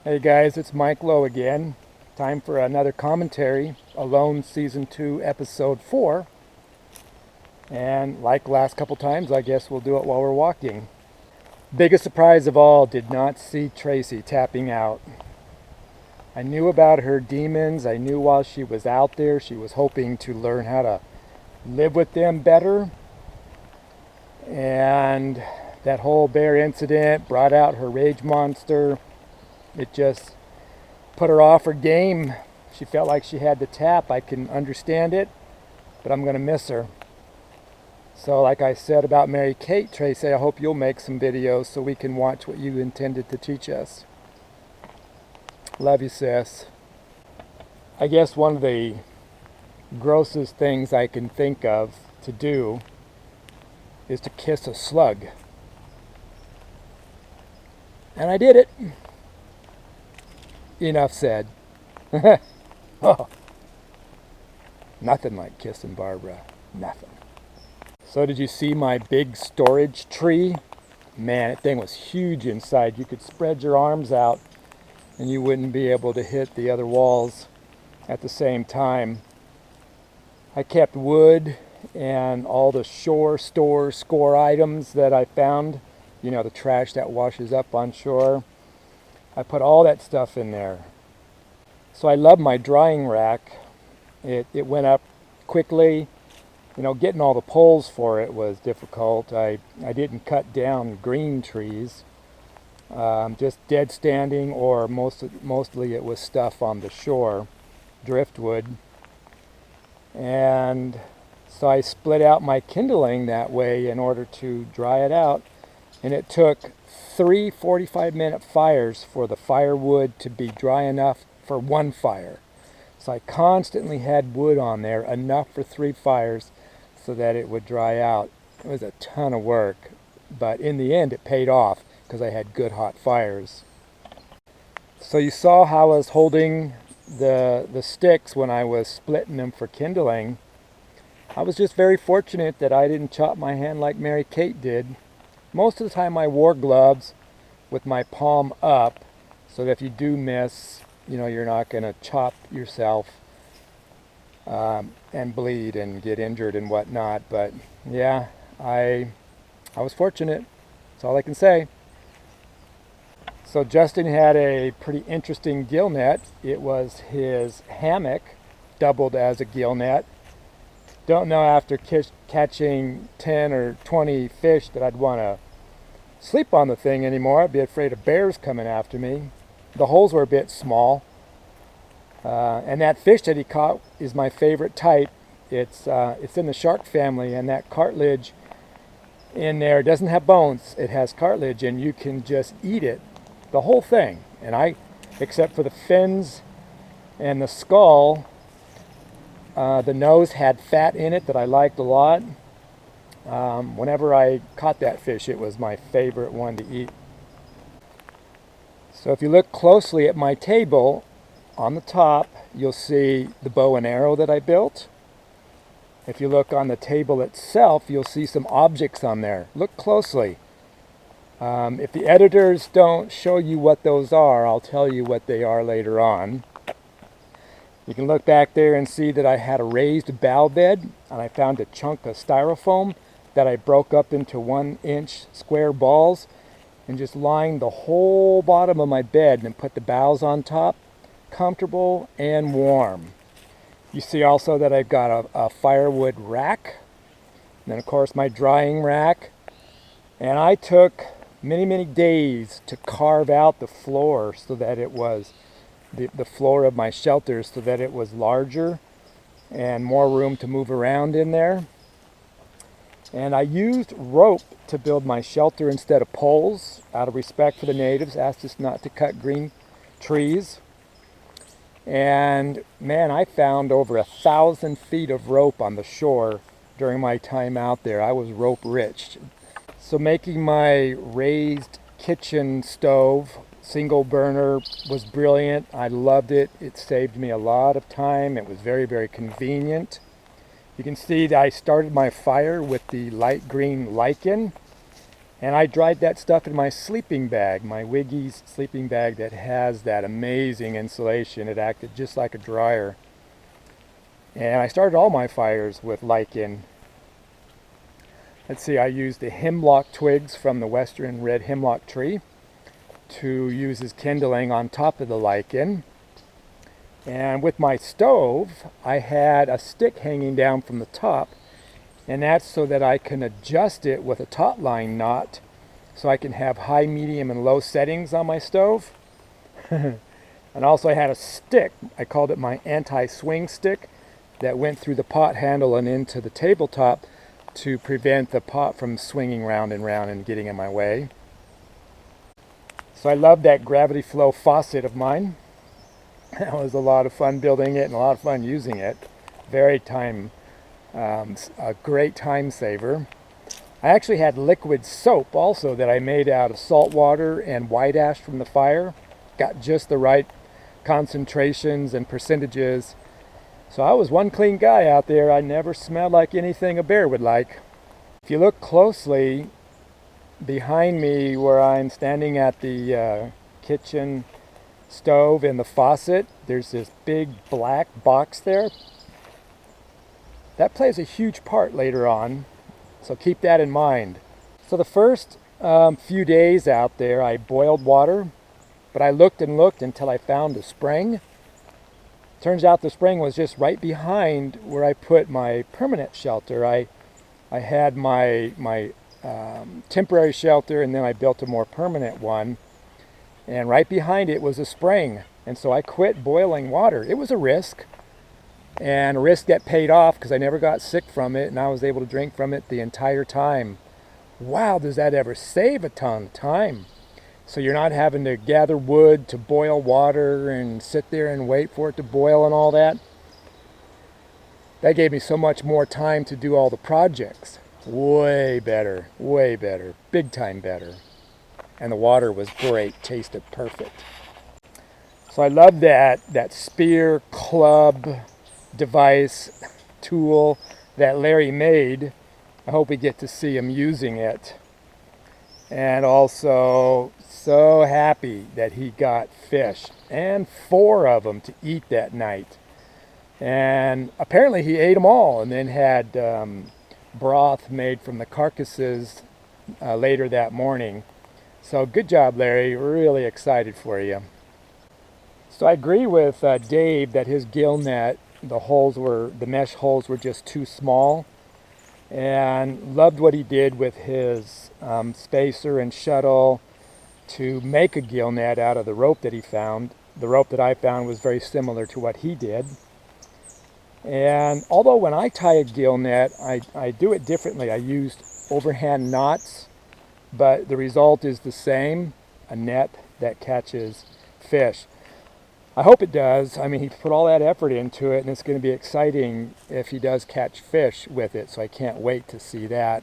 Hey guys, it's Mike Lowe again. Time for another commentary, Alone Season 2, Episode 4. And like last couple times, I guess we'll do it while we're walking. Biggest surprise of all, did not see Tracy tapping out. I knew about her demons. I knew while she was out there, she was hoping to learn how to live with them better. And that whole bear incident brought out her rage monster. It just put her off her game. She felt like she had to tap. I can understand it, but I'm going to miss her. So like I said about Mary Kate, Tracy, I hope you'll make some videos so we can watch what you intended to teach us. Love you, sis. I guess one of the grossest things I can think of to do is to kiss a slug. And I did it. Enough said. Oh, nothing like kissing Barbara. Nothing. So did you see my big storage tree? Man, that thing was huge inside. You could spread your arms out and you wouldn't be able to hit the other walls at the same time. I kept wood and all the score items that I found. You know, the trash that washes up on shore. I put all that stuff in there. So I love my drying rack. It went up quickly. You know, getting all the poles for it was difficult. I didn't cut down green trees. Just dead standing, or mostly it was stuff on the shore, driftwood. And so I split out my kindling that way in order to dry it out. And it took 3 45-minute fires for the firewood to be dry enough for one fire. So I constantly had wood on there, enough for 3 fires so that it would dry out. It was a ton of work, but in the end it paid off because I had good hot fires. So you saw how I was holding the sticks when I was splitting them for kindling. I was just very fortunate that I didn't chop my hand like Mary Kate did. Most of the time I wore gloves with my palm up so that if you do miss, you know, you're not going to chop yourself and bleed and get injured and whatnot. But yeah, I was fortunate. That's all I can say. So Justin had a pretty interesting gill net. It was his hammock doubled as a gill net. Don't know after catching 10 or 20 fish that I'd want to sleep on the thing anymore. I'd be afraid of bears coming after me. The holes were a bit small. And that fish that he caught is my favorite type. It's in the shark family, and that cartilage in there doesn't have bones. It has cartilage, and you can just eat it, the whole thing. And except for the fins and the skull, the nose had fat in it that I liked a lot. Whenever I caught that fish, it was my favorite one to eat. So if you look closely at my table, on the top you'll see the bow and arrow that I built. If you look on the table itself, you'll see some objects on there. Look closely. If the editors don't show you what those are, I'll tell you what they are later on. You can look back there and see that I had a raised bow bed, and I found a chunk of styrofoam that I broke up into 1-inch square balls and just lined the whole bottom of my bed and put the boughs on top. Comfortable and warm. You see also that I've got a firewood rack, and then of course my drying rack. And I took many days to carve out the floor so that it was the floor of my shelter, so that it was larger and more room to move around in there. And I used rope to build my shelter instead of poles, out of respect for the natives, asked us not to cut green trees. And man, I found over 1,000 feet of rope on the shore during my time out there. I was rope rich. So making my raised kitchen stove, single burner, was brilliant. I loved it. It saved me a lot of time. It was very convenient. You can see that I started my fire with the light green lichen. And I dried that stuff in my sleeping bag, my Wiggy's sleeping bag that has that amazing insulation. It acted just like a dryer. And I started all my fires with lichen. Let's see, I used the hemlock twigs from the western red hemlock tree to use as kindling on top of the lichen. And with my stove, I had a stick hanging down from the top, and that's so that I can adjust it with a taut line knot so I can have high, medium, and low settings on my stove. And also I had a stick, I called it my anti-swing stick, that went through the pot handle and into the tabletop to prevent the pot from swinging round and round and getting in my way. So I love that gravity flow faucet of mine. It was a lot of fun building it and a lot of fun using it. A great time saver. I actually had liquid soap also that I made out of salt water and white ash from the fire. Got just the right concentrations and percentages. So I was one clean guy out there. I never smelled like anything a bear would like. If you look closely behind me where I'm standing at the kitchen stove and the faucet, there's this big black box there. That plays a huge part later on, so keep that in mind. So the first few days out there I boiled water, but I looked and looked until I found a spring. Turns out the spring was just right behind where I put my permanent shelter. I had my temporary shelter, and then I built a more permanent one. And right behind it was a spring. And so I quit boiling water. It was a risk, and a risk that paid off because I never got sick from it, and I was able to drink from it the entire time. Wow, does that ever save a ton of time? So you're not having to gather wood to boil water and sit there and wait for it to boil and all that. That gave me so much more time to do all the projects. Way better, big time better. And the water was great, tasted perfect. So I love that spear club device tool that Larry made. I hope we get to see him using it. And also so happy that he got fish, and 4 of them to eat that night. And apparently he ate them all, and then had broth made from the carcasses later that morning. So good job, Larry. Really excited for you. So I agree with Dave that his gill net, the mesh holes were just too small, and loved what he did with his spacer and shuttle to make a gill net out of the rope that he found. The rope that I found was very similar to what he did. And although when I tie a gill net, I do it differently. I used overhand knots, but the result is the same, a net that catches fish. I hope it does. I mean, he put all that effort into it, and it's going to be exciting if he does catch fish with it, so I can't wait to see that.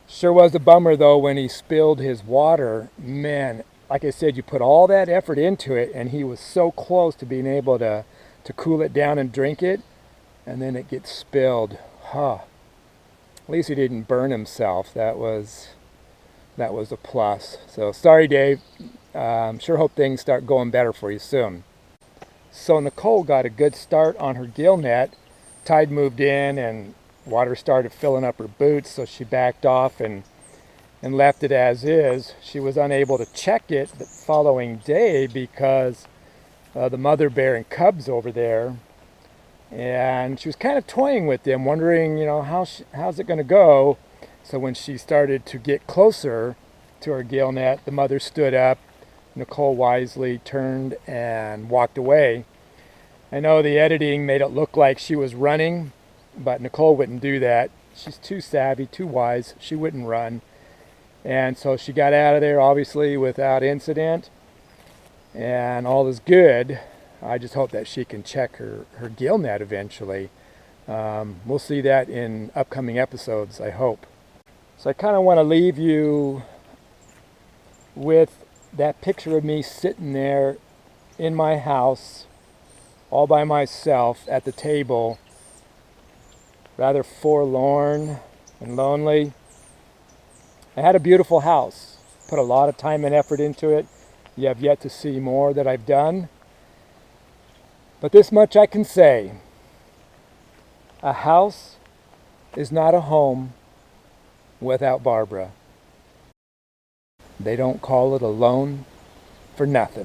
Sure was a bummer, though, when he spilled his water. Man, like I said, you put all that effort into it, and he was so close to being able to cool it down and drink it, and then it gets spilled. Huh. At least he didn't burn himself. That was a plus. So sorry, Dave. Sure hope things start going better for you soon. So Nicole got a good start on her gill net. Tide moved in and water started filling up her boots, so she backed off and left it as is. She was unable to check it the following day because the mother bear and cubs over there, and she was kind of toying with them, wondering, how's it going to go. So when she started to get closer to her gill net, the mother stood up. Nicole wisely turned and walked away. I know the editing made it look like she was running, but Nicole wouldn't do that. She's too savvy, too wise. She wouldn't run. And so she got out of there, obviously, without incident. And all is good. I just hope that she can check her gill net eventually. We'll see that in upcoming episodes, I hope. So I kind of want to leave you with that picture of me sitting there in my house all by myself at the table, rather forlorn and lonely. I had a beautiful house, put a lot of time and effort into it. You have yet to see more that I've done. But this much I can say. A house is not a home without Barbara. They don't call it a loan for nothing.